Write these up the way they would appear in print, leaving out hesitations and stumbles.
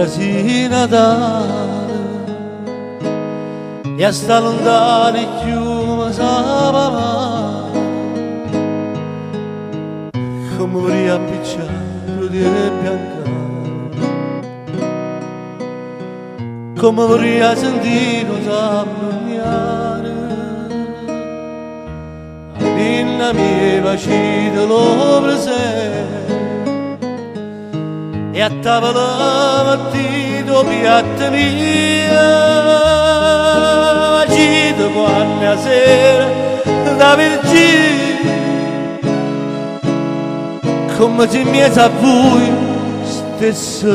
quasi Natale e a sta lontani più mi sapeva male, come vorrei appicciato di bianca, come vorrei sentire t'ammagnare, nella mia vacita lo presente, e a tavola mattina piatta mia, vacita quando a sera da virgine, come se mi sa voi stessa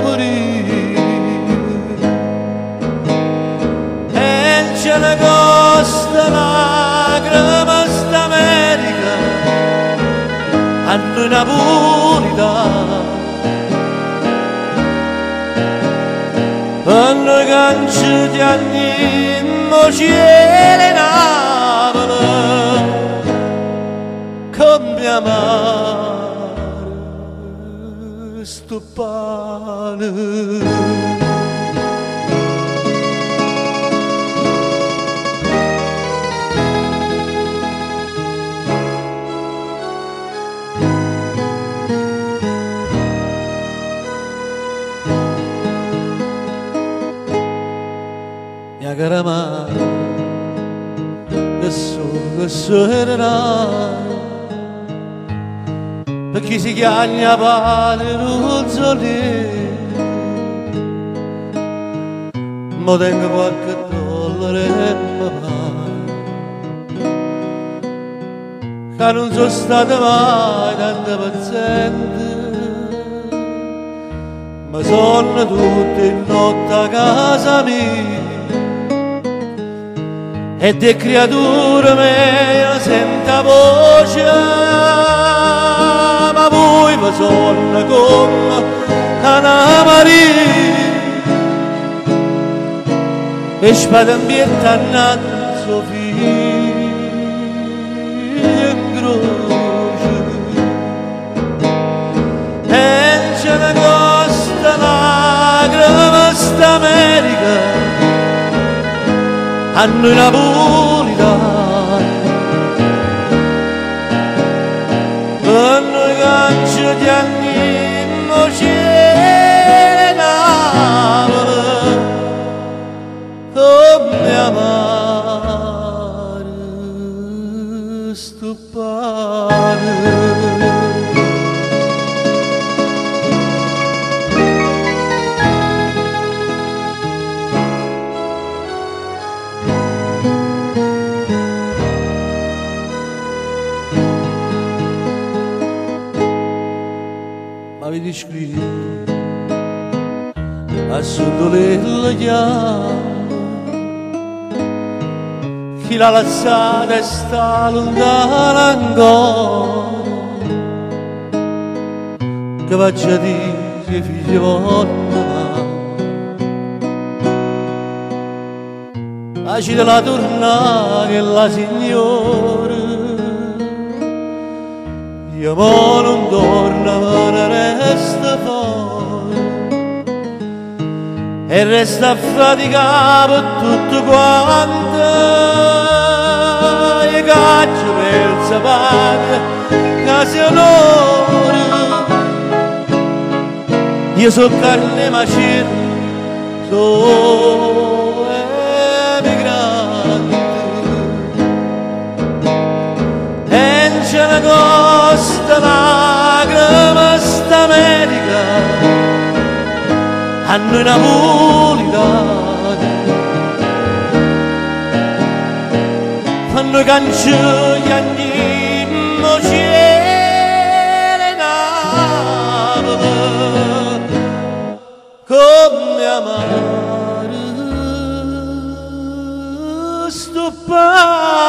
morire. E c'è una costa lacrima st'America, a noi napolitani, a noi canci di anni in cielo Napoli, come amare sto pane. Mia cara madre, che so era, perché si chiagna pane ruzzolì, ma tengo qualche dollaro e mi pare, che non sono stato mai tanto paziente, ma sono tutte in notte a casa mia, e de creature mie senta voce, ma voi mi sono come Anna Maria, e spadambietta annanzo figlia in croce, e c'è una costa lacrima st'America, a noi napolitani, a noi canci di anni in cielo Napoli, come amare sto pane. Ma vi descrivo a sotto le chiamme, chi l'ha lazzata e sta lontana ancora, che faccia a dire figliola, facile la tornare che la signora, io mo non torno ma ne resta fuori, e resta a faticare per tutto quanto, e caccio per il sapate che si onore, io so carne macina, so emigrante, e c'è una costa lacrima st'America, a noi napolitani, fanno canci gli anni in cielo Napoli, come amare sto pane.